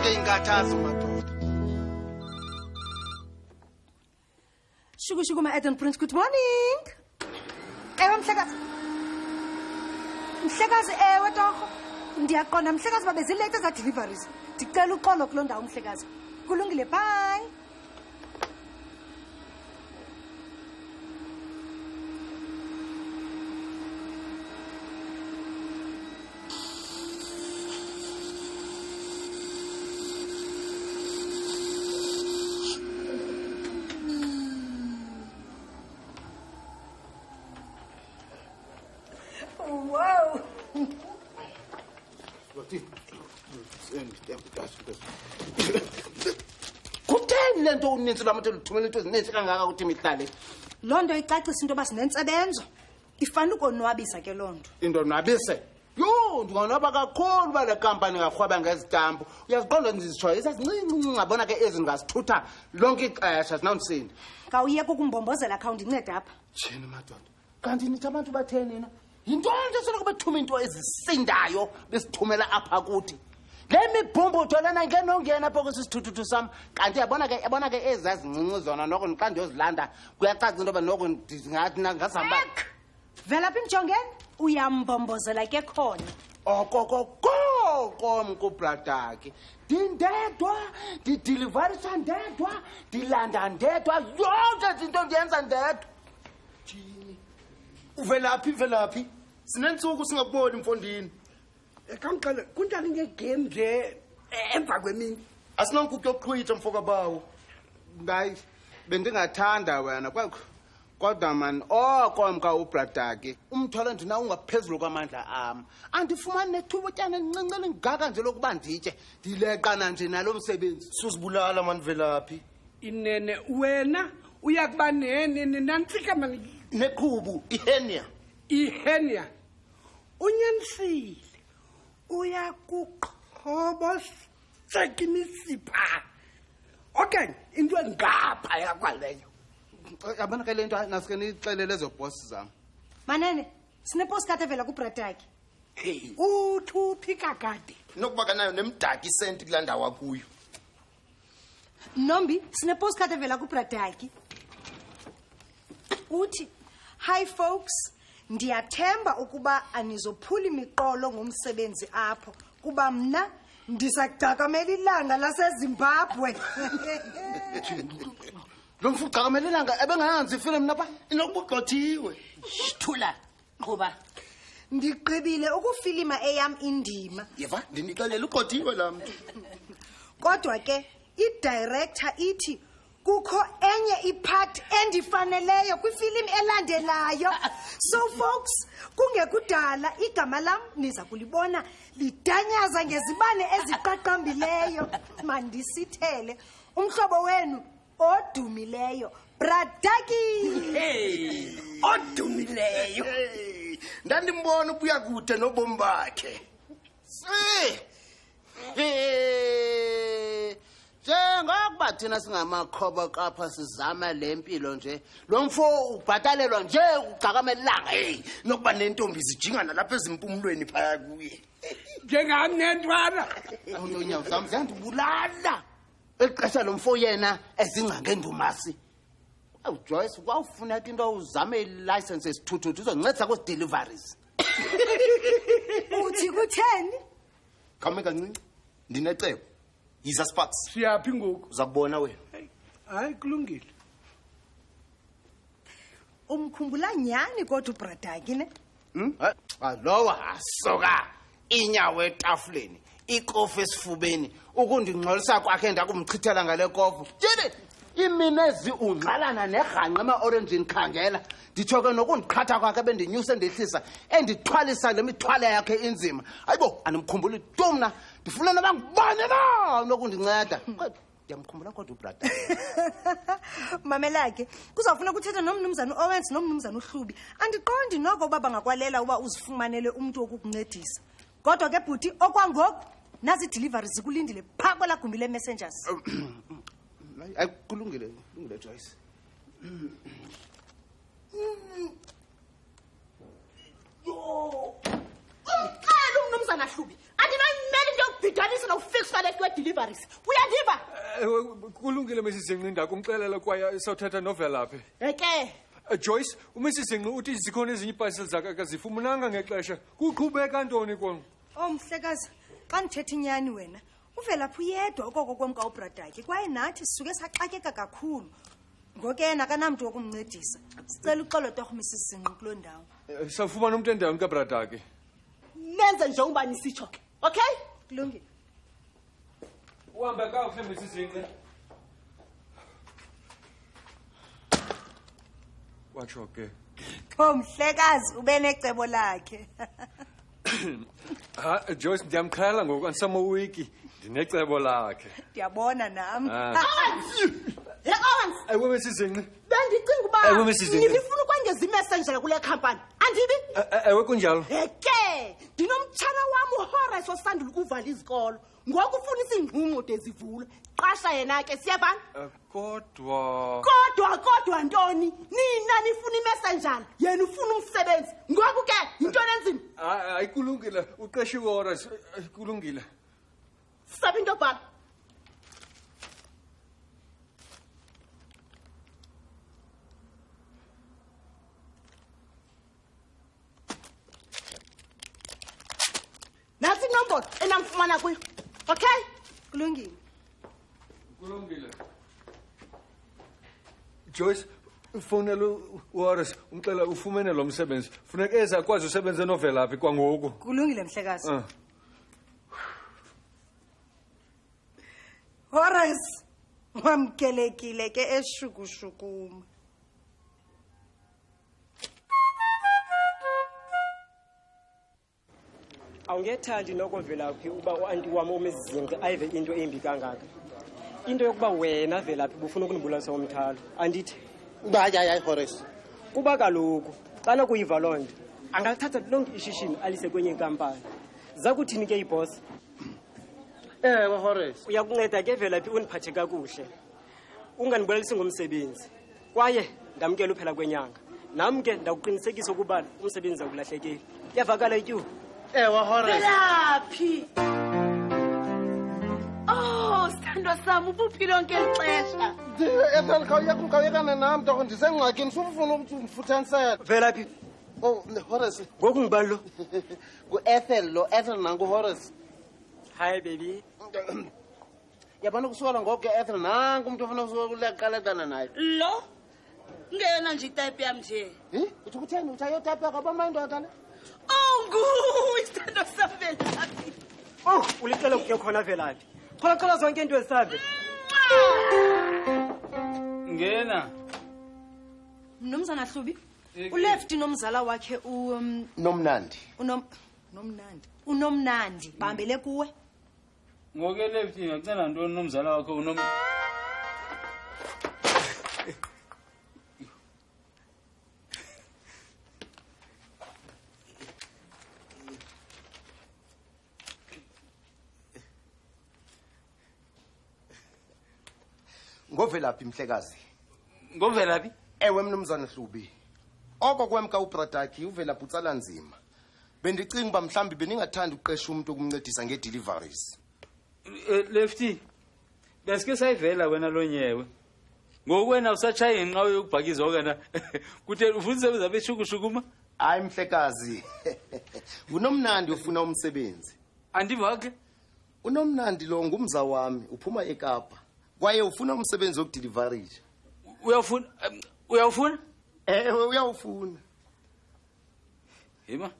ke inkathazo madoda. Shuku, my Eden Prince, good morning. Ewe mhlekazi. Mhlekazi ewe torho. Ndiyaqonda mhlekazi babezilate za deliveries. Ndicela uxolo kuloo ndawo mhlekazi. Kulungile, bye. Wow. Kutheni le nto uninzi lwabantu luthumela into ezininzi kangaka ukuthi mihlale? Loo nto icacisa into basinentsebenzo. Ifana ukonwabisa ke loo nto. Into nwabise? Yho, ndingonwaba kakhulu uba le kampani ngarhwaba ngezitampu. Uyaziqonda ndizitshoyo esazincinci ngabona ke ezi ndingasithutha lonke ixesha zinawundisindi. Khawuyeka ukumbombozela khawundincede apha. Tshini madoda, kanti nithi abantu batheni na? Yinto nje soloko bethuma into ezisindayo besithumela apha kuthi. Le mibhumbutho lena ngenongena apha kwesisithuthu sam. Kanti yabona ke ezazincinci zona noko xa ndiyozilanda kuyacaca into yoba noko ndingathi ngazihamba. Vela phi mjongeni? Uyambombozela ke khona. Okokoko mkubradaki. Ndindedwa, ndidilivarisa ndedwa, ndilanda ndedwa, yonke izinto ndiyenza ndedwa. Jini. Uvelaphi? Sinentsuku singakuboni mfondini. Kamqale kunjani ngegame nje emva kwemini? Asinankuku yokuqhwitha mfokabawo. Ngayi bendingathanda wena kodwa man okomka ubradaki umthwalo ndina ungaphezulu kwamandla am. Andifumani nethuba tyana encinci elingaka nje lokuba nditye ndileqana nje nalo msebenzi. Susibulala man Velaphi. Inene wena uyakuba nantsika mani Neqhubu ihenia. Unyanisile. Uyakuqhobo sekimisipha. Okay, into engapha yakwaleyo. Yabona ke le nto nasike nixelele ezobosi zam. Manene, sinepostcard evela kubradaki. Hey. Uthuphi kakade. Nokuba kanayo nemdaki senti kulandawa kuyo. Nombi, sinepostcard evela kubradaki. Uthi, hi folks, ndiyathemba ukuba anizophula imiqolo ngomsebenzi apho kuba mna ndisagcakamela ilanga laseZimbabwe. Lo mfu gcakamela ilanga ebengayanzi ifilm napha Inokugqothiwe. Thula, Qhuba. Ndiqibile ukufilima eyam indima. Yeva, ndinixelela ugqothiwe la mntu. Kodwa ke i-director ithi kukho enye ipart endifaneleyo kwifilimu elandelayo. So folks, kungekudala igama lam niza kulibona lidanyaza ngezibane eziqaqambileyo. Mandisithele umhlobo wenu odumileyo, Bradaki. Hey, odumileyo. Ndandimbona ubuya kude nobomi bakhe. Njengokuba thina singamakhobo kapha sizama le mpilo nje lo mfo ubhatalelwa nje ugcakamela ilanga. Hey, nokuba nentombi zijingana lapha ezimpumulweni phaya kuye. Njengami nentwana. Awunonyawo zam ziyandibulala. Exesha lo mfo yena ezingca ngendumasi. Joyce kwawufuneka into uzame ilicense esithuthu uzoncedisa kwezi-deliveries. Uthi kutheni? Khawume kancinci. Ndinecebo. Yiza Sparks. Siyaphi ngoku? Uzakubona wena. Hayi kulungile. Umkhumbula nyani kodwa uBradaki ne? Lowa asoka inyawo etafuleni, ikofu esifubeni, ukundingxolisa kwakhe ndakumchithela ngale kofu. Tshini iminezi ungxalana nerhanqa ema-orenzini khangela. Nditsho ke nokundiqhatha kwakhe bendinyuse ndehlisa endithwalisa le mithwalo yakhe inzima. Hayibo, andimkhumbuli tu mna. Ndifuna noba ngubani na nokundinceda. Ndiyamkhumbula kodwa uBradaki. Mamela ke, kuzawufuna ukuthetha nomnumzana Owens nomnumzana uHlubi. Andiqondi noko uba bangakwalela uba uzifumanele umuntu wokukuncedisa. Kodwa ke bhuti okwangoku nazi deliveries zikulindile phaa kwela gumbi le-messengers. Kulungile Joyce. Umnumzana Hlubi, andinoyimeli into yokubhidanisa nokufixwa le we-deliveries uyandiva kulungile Mrs Zinqinda kumxelela kwaye sawuthetha novelaphi eke Joyce uMrs Zinqi uthi zikhona ezinye iparcel zakhe akazifumananga ngexesha kuqhubeka ntoni kona Mhlekazi xa ndithetha inyani wena uvelaphi uyedwa okoko kwemka ubradakhe kwaye nathi sisuke saxakeka kakhulu ngoku yena akanamntu wokumncedisa sicela uxolo torho Mrs Zinqi kuloo ndawo sawufumana umntu endaweni kabradakhe nenze nje ubani sitsho ke okay kulungile uhambe kakuhle Mrs Zinqi watsho ke Mhlekazi ube necebo lakhe Joyce ndiyamkhala ngoku andisamawiki ndinecebo lakhe ndiyabona nami Owens ewe Mrs Zinqi bendicinga uba Ewe, Mrs. Zinqi. nifuna ukwengeza imessenger kule khampani andibi ewe kunjalo eke ndinomtshana wam uHorace osandula ukuvala izikolo ngoku ufuna isingqungqo de zivulwe qasha yena ke siyavana kodwa ntoni nina nifuna imessenger yena ufuna umsebenzi ngoku ke into enzima hayi kulungile uqeshiwe Horace kulungile sabe into bhala nasi inombolo enamfumana kuyo okay kulungile Joyce ufonela uHorace umxela ufumene lo msebenzi funeka ezakwazi usebenza novelaphi kwangoku kulungile Mhlekazi Horace wamkelekile ke eshukushukuma awungethandi nokovelaphi uba uanti wam uMzinqi ayive into embi kangaka into yokuba wena velaphi bufuna ukunibulisa umthalo andithi hayi Horace kuba kaloku xana kuyiva loo nto angalithatha lonke ishishini alise kwenye inkampani zakuthini ke iboss ewe Horace uyakunceda ke velaphi uniphathe kakuhle unganibulelisi ngomsebenzi kwaye ndamkela uphela kwenyanga nam ke ndakuqinisekisa ukuba umsebenzi awulahlekeli kuyavakala ityuwa ewe Horace Velaphi sithandwa sam ubuphile lonke ixesha Ethel khawuyekana nam torho ndisengxakini sufuna ukuthi undifuthanisele velaphi Horace ngoku ngibani lo Ethel nangu Horace hayi baby yabona kusukela ngoku ke Ethel nangu umuntu ofuna ukuleqaletana naye lo ngena nje itype yam nje uthi kutheni uthayotapha kwabama indoda le isithando sam Velaphi ulicela kuke khona velaphi qhola zonke into ezisabe ngena Mnumzana Hlubi uleft nomzala wakhe nomnandi unomnandi bambele kuwe ngoke left ngacela ntoni nomzala wakho ngovelaphi Mhlekazi ngovelaphi ewe mnumzana Hlubi oko kwemka ubradakhe uvelaphi utsala nzima bendicinga uba mhlambi beningathanda uqesha umuntu okumncedisa nge-deliveries lefty besike sayivela wena lo nyewe ngoku wena usatshaya ngenqa yokubhakiza okana kuthe ufuna usebenza beshukushukuma hayi Mhlekazi unomnandi ufuna umsebenzi andiva ke unomnandi lo ngumza wami uphuma eKapa kwaye ufuna umsebenzi wokudeliverisha uyawufuna ewe uyawufuna hima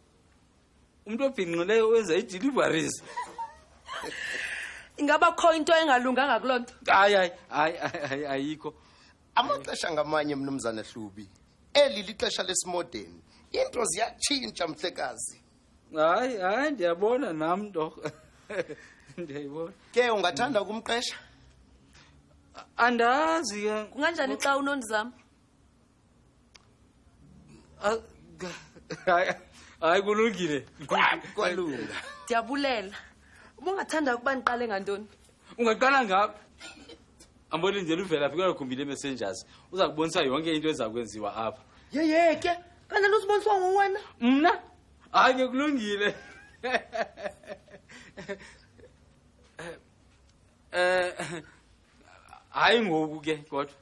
umuntu obhinqileyo wenza i-deliveries ingaba kho into engalunganga kuloo nto hayi ayikho amaxesha ngamanye mnumzana Hlubi eli lixesha lesimodern into ziyatshintsha Mhlekazi hayi ndiyabona nam nto ndiyayibona ke ungathanda ukumqesha andazi ke kunganjani xa unondizama hayi kulungile kwalunga ndiyabulela ubungathanda ukuba ndiqale ngantoni ungaqala ngapha amboni nje uvelaphi kwakhumbile messengers uza kubonisa yonke into eza kwenziwa apha yeyeke kanti usiboniswa nguwena mna hayi kulungile hayi ngoku ke kodwa.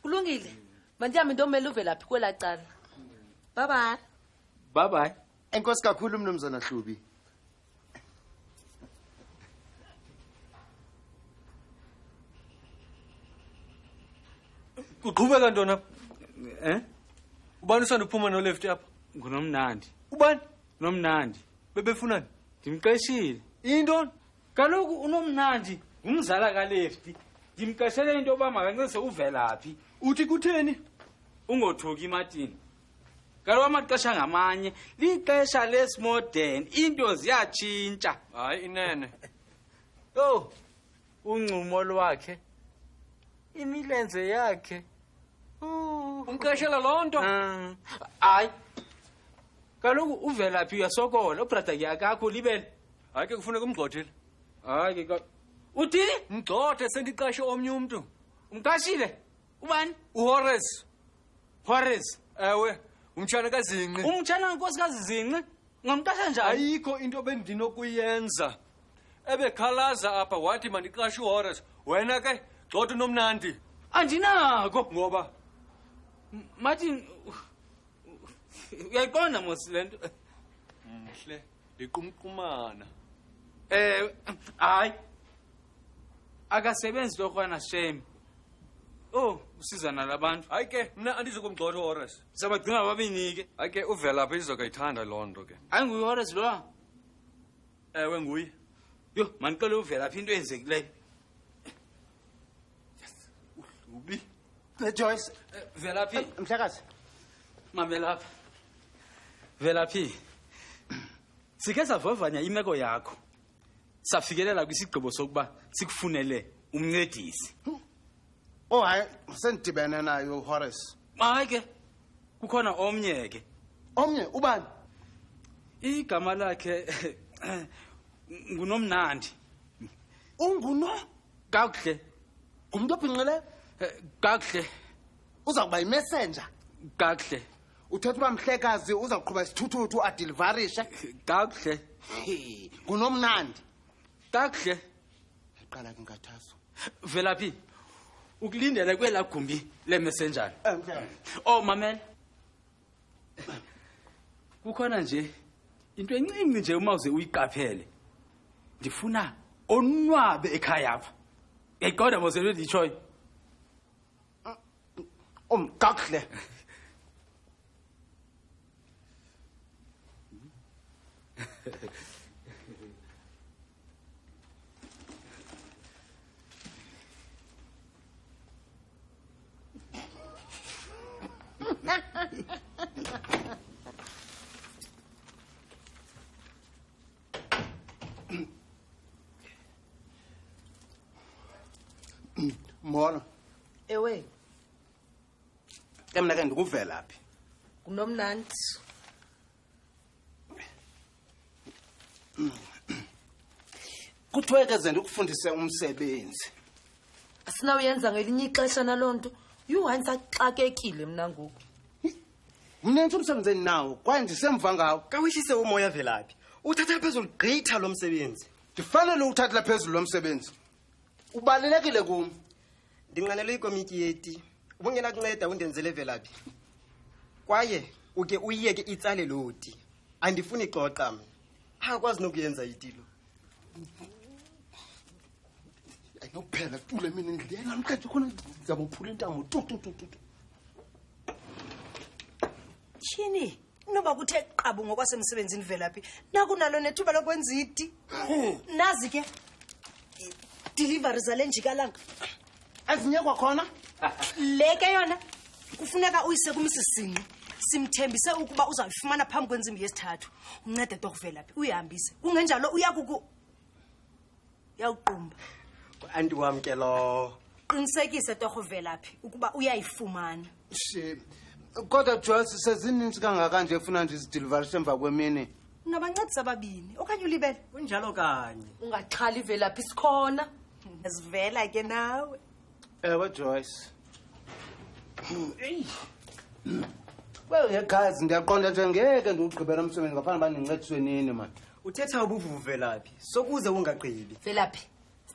Kulungile. Mandihambe ndomela uVelaphi kwela cala. Bye bye. Bye bye. Enkosi kakhulu mnumzana Hlubi. Uqhubeka ntona. Ubani usanda uphuma no left apha? Ngunomnandi. Ubani? Nomnandi. Bebefunani? Ndimqeshile. Into? Kaloku unomnandi ngumzala kaLefty. Ndimqeshele into yoba makancedise uVelaphi. Uthi kutheni? Ungothuki Martin. Kaloku amaxesha ngamanye lixesha lesimodern into ziyatshintsha. Hayi inene. Yo, uncumo lwakhe. Imilenze yakhe. Umqeshela lonto. Hayi. Kaloku uVelaphi uyasokola, ubrother yakho libele. Hayi ke kufuneka umgxothele. Hayi ke uthini? Mgxothe sendiqashe omnye umuntu. Umqashile? Ubani? uHorace. Horace. Ewe, umtshana kaZinqi. Umtshana kaNkosikazi Zinqi? Ngamqasha njani? Ayikho into bendinokuyenza. Ebekhalaza apha wathi mandiqashe uHorace. Wena ke gxotha uNomnandi. Andinako. Ngoba Martin uyayiqonda mos lento. Mhle, liqumqumana. Hayi. Akasebenzi lokwana shame. Oh, usizana labantu. Hayi ke mina andizokumgxotha uHorace. Sabagcina babini ke. Hayi ke uVelaphi izokayithanda lonto ke. Hayi nguye uHorace lo. Ewe nguye. Yo, mandicela uVelaphi into enzekileyo. Ubi. Joyce, Velaphi, mhlekazi. mamela. Velaphi. Sike savavanya imeko yakho. Safikelela kwisigqibo sokuba sikufunele umncedisi. Oh hayi, sendibene nayo Horace. Hayi ke kukhona omnye ke. Omnye ubani? Igama lakhe nguNomnandi. Unguno? Kakuhle. Umuntu obhinqileyo? Kakuhle. Uza kuba imessenger. Kakuhle. Uthetha uba mhlekazi uza kuqhuba isithuthuthu adeliverishe. Kakuhle. Ngunomnandi. Kakuhle. Iqala ke nkathaso. Velaphi. Ukulindele kwela gumbi leMessenger. Mhlekazi. Oh mamela. Kukhona nje into encinci nje umawuze uyiqaphele. Ndifuna onwabe ekhaya apha. Yayiqonda mose nditshoyo. Kakuhle. Molo. Ewe, Emna ke ndikuVelaphi. nguNomnandi. Kuthiwe ke ndikufundise umsebenzi. Asinawuyenza ngelinye ixesha nalonto. Yuhani saxakekile mina ngoku. Mnenze umsebenzi endinawo kwaye ndisemva ngawo. Kawishise umoya Velaphi. Uthatha phezulu gqitha lo msebenzi. Ndifanele uthathela phezulu lo msebenzi. Ubalulekile kum. Ndinqanele ikomiti yeti. Ubungena kunceda undenzele Velaphi. Kwaye uke uyiyeke itsale loti. Andifuni xoxa mina. Akwazi nokuyenza itilo. Ayinophela kule mina endlini namhlanje khona ngizabophula intamo tu. Shini, noba kuthe qabu ngokwasemsebenzini Velaphi. Nakunalo nethuba lokwenza iti. Nazi ke delivery zale njikalanga. Azinyekwa khona? Leke yona kufuneka uyise kumsisini. Simthembise ukuba uzayifumana phambi kwenzimbi yesithathu. Uncede Dr. Velaphi uyihambise. Kungenjalo uyakuku yawuqumba. Andiwamkelo. Qinisekise Dr. Velaphi ukuba uyayifumana. She. Kodwa Joyce sezininzi kangaka nje efuna nje izidelivery emva kwemini. Unabancedisa ababini okanye ulibele. Kunjalo kanye. Ungaxhali Velaphi sikhona. Azivela ke nawe. Ewe Joyce. Well, yekazi ndiyaqonda nje ngeke ndiwugqibela umsebenzi ngaphandle uba ndincediswe nini man. Uthetha ubuvuvu Velaphi. Sokuze ungaqebi. Velaphi.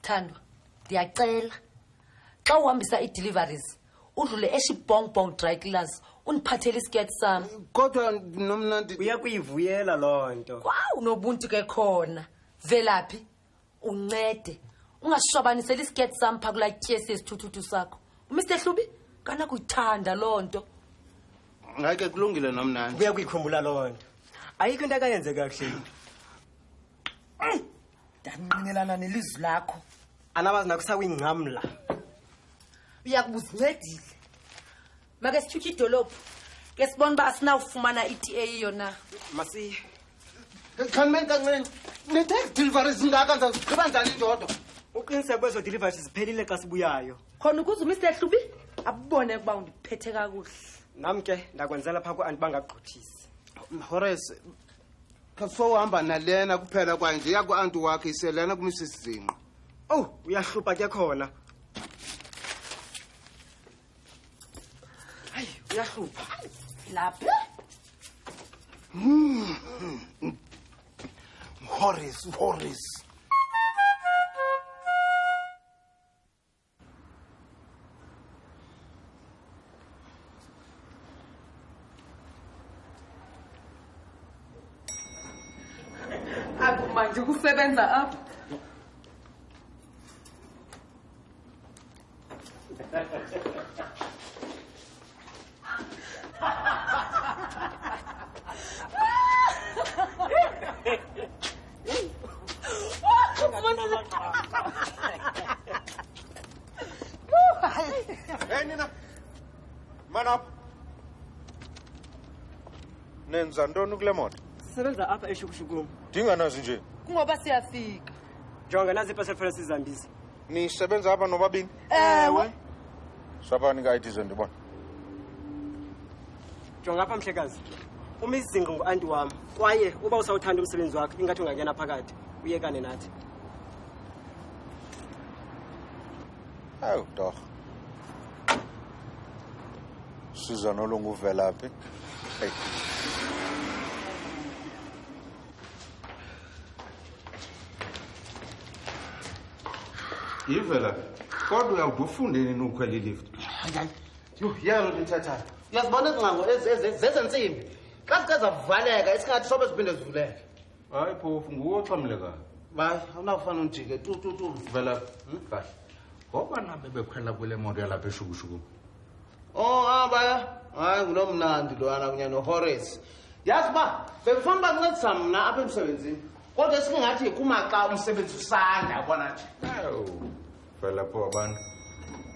Sithandwa, ndiyacela xa uhambisa ii-deliveries udlule eshibhongbhong dry class undiphathele isiketi sam. Kodwa nomnandi uyakuyivuyela loo nto. Kwaw, nobuntu ke khona. Velaphi uncede ungashwabaniseli isiketi sam phaa kulaa tyesi esithuthutu sakho. Mr Hlubi kana kuyithanda loo nto. ngake kulungile nomnandi. Uyakuyikhumbula loo nto. Ayikho into akayenze kakuhle. Ndanqinelana nelizwi lakho. Anabazi nakusakuyingcamla. Uyakubuzincedile. Make sithuthe idolophu. Ke sibone uba asinawufumana i-TA yona. Masi Kanimeni kancane. Nithe deliveries ngaka ndizawugqiba njani ndodwa? uqiniseke kwezo deliveries ziphelile xa sibuyayo. Khona ukuze uMr Hlubi abone ukuba undiphethe kakuhle. Nami ke ndakwenzela phaa ku-anti bangagqothisi. Horace, kasowuhamba nalena kuphela kwanje yaku-anti wakhe iselena kuMrs Zinqo. Oh, uyahlupha ke khona. Hayi, uyahlupha. Lapha Horace. akumanje kusebenza apha. Hey nina. Manap. Nenza ntoni kule moto? Sisebenza apha eshukushukumi. Ndinganazi nje. Kungoba siyafika. Jonga nazi ipasel fela sizambisi. Nisebenza apha nobabini? Ewe. Sabani ka-ID zendibona. Jonga apha mhlekazi. Umizingo ngu-anti wami kwaye uba usawuthanda umsebenzi wakho ingathi ungangena phakathi uyekane nathi. Awu doch. Siza nolonga uvelaphi. Hey. Ivela, kodwa uyawude ufunde nini ukhwela ilift? Yho, yalo ndithathayo. Uyazibona izingcango zezentsimbi. Xa zike zavaleka isingathi sobe ziphinde zivuleke. Hayi phofu, nguwe oxhamlekayo. Hayi, awunawufana unjike tu. Vela, kahle. Ngoba nabe bekhwela kule moto yalapha eshukushukumi. Oh, baya. Hayi, ngunomnandi lowana kunye noHorace. Yazi uba bekufanele bancedisa mna apha emsebenzini. Kodwa singathi kumaxa umsebenzi usanda kwana nje. Awu, vela pho abantu.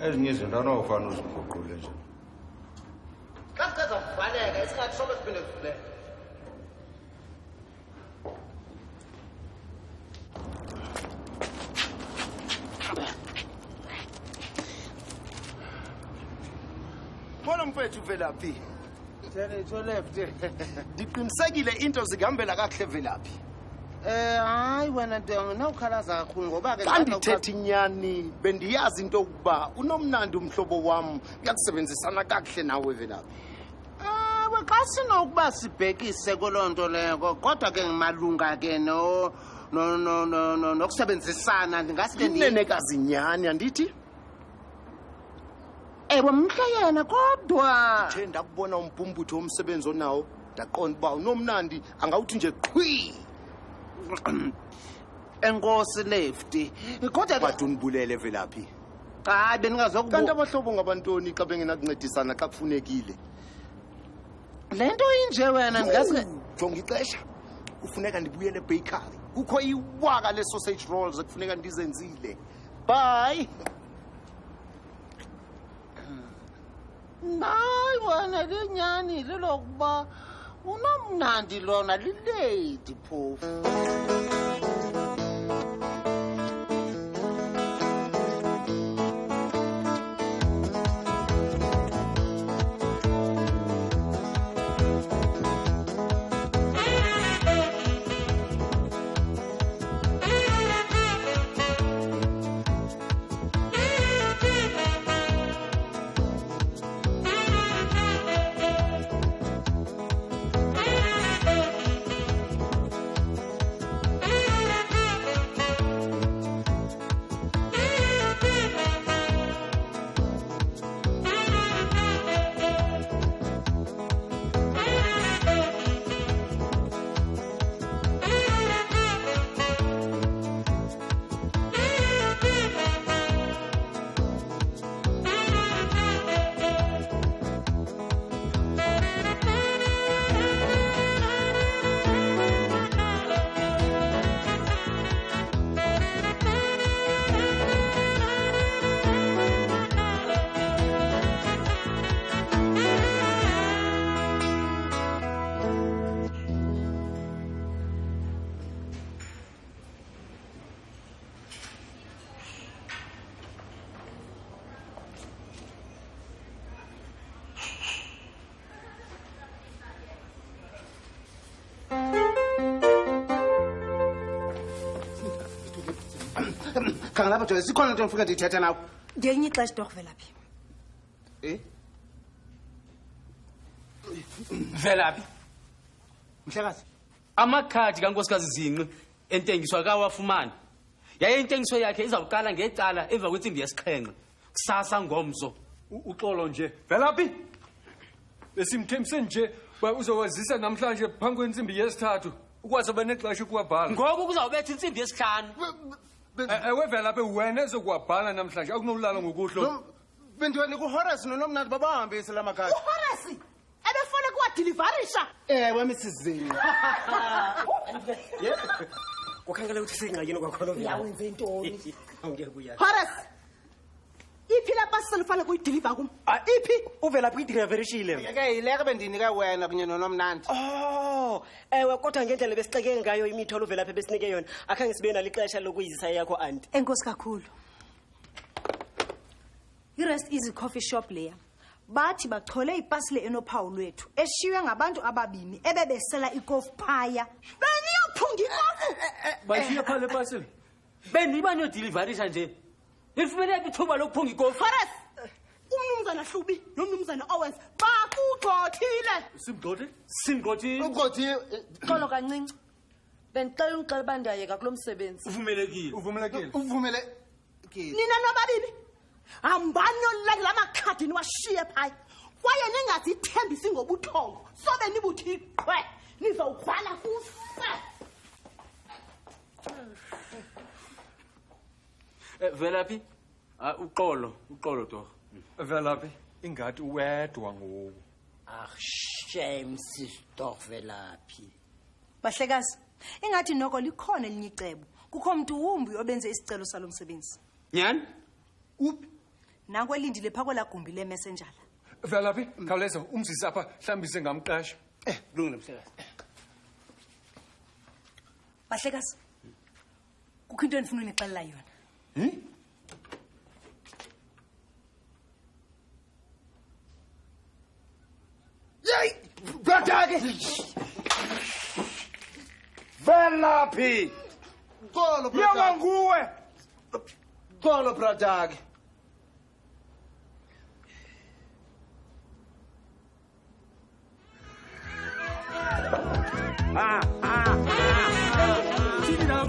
Ezinye izinto anawufana uziguqule nje. Xa zike zavaleka isingathi sobe ziphinde zivuleke. Bona mfethu Velaphi. To left. Ndiqinisekile into zihambela kakuhle Velaphi. Hayi wena nawukhalaza kakhulu ngoba ke Xa ndithetha inyani bendiyazi into ukuba unomnandi umhlobo wam uyakusebenzisana kakuhle nawe Velaphi. Xa sinokuba sibhekise kuloo nto leyo kodwa ke ngimalunga ke nokusebenzisana ndingasithi Inenekazi nyani andithi? ewe mhle yena kodwa Ndithe ndakubona umphumputho womsebenzi onawo ndaqonda uba unomnandi angawuthi nje qhwi. Enkosi lefti kodwa Kodwa unibulele Velaphi. hayi Kanti beningazokubona abahlobo ngabantoni xa bengenakuncedisana xa kufunekile? le nto inje wena ndingaske Jonga ixesha. Kufuneka ndibuyele ebakery. Kukho iwaka le-sausage rolls ekufuneka ndizenzile. Bye. hayi wena linyani lelokuba unomnandi lona lilady phofu. Khangelapha Joyce, sikhona into ngifika ndithetha nawe. Ngelinye ixesha torho Velaphi. Velaphi? Mhlekazi. Amakhadi kankosikazi Zinqi entengiswa kawafumani. Yaye intengiso yakhe izawuqala ngecala emva kwentsimbi yesixhenxe. Kusasa ngomso. Uxolo nje. Velaphi? Besimthembise nje uzowazisa namhlanje phambi kwentsimbi yesithathu. Ukwazi abanexesha ukuwabhala. Ngoku kuzawubetha intsimbi yesihlanu. Ewe Velaphi wena ezokuwabhala namhlanje akunolala ngokuhlo. Bendiwanika uHorace noNomnandi babahambise la makhadi. uHorace ebefuna kuwadelivarisha. Ewe Mrs. Zinqi. Ukhangela ukuthi singxakini kwakhona vela. Yawenze intoni? Awuyabuya. Horace. Iphi la parcel ufana kuyideliver kum? Iphi? Uvelaphi uyideliverishile. Yeke yileke bendinika wena kunye noNomnandi. Oh, ewe kodwa ngendlela besixeke ngayo imitholo Velaphi besinike yona. Akhange sibe nalixesha lokuyizisa yakho auntie. Enkosi kakhulu. I-Rest Easy Coffee Shop leya. Bathi bachole ipasile enophawu lwethu eshiywe ngabantu ababini ebebesela ikofu phaya. Beniyophunga ikofu. Bashiya phale parcel. Beniba niyodeliverisha nje. Nifumene ithuba lokuphunga ikofu. Horace. Umnumzana Hlubi nomnumzana Owens bakugxothile. Simgxothile. Ugxothile. Xolo kancinci. Bendicela ungixela uba ndiyayeka kulo msebenzi. Uvumelekile. Nina nobabili hambani yoluleke la makhadi niwashiye phaya kwaye ningazithembisi ngobuthongo sobe nibuthi qhwe nizawubhala kuse. Velaphi? Uxolo torho. Velaphi ingathi uwedwa ngoku. Shame sister Velaphi. Bahlekazi, ingathi noko likhona elinye icebo. Kukho umuntu wumbi obenze isicelo salo msebenzi. Nyani? Uphi? Nanku elindile phako la gumbi le messenger la. Velaphi khawuleza umzisi apha hlambise ngamqasha. Kulungile mhlekazi. Bahlekazi. Kukho into endifuna unixelela yona. Yey! Bratake! Velaphi! Xolo Bratake. Yaba nguwe. Xolo Bratake. Thina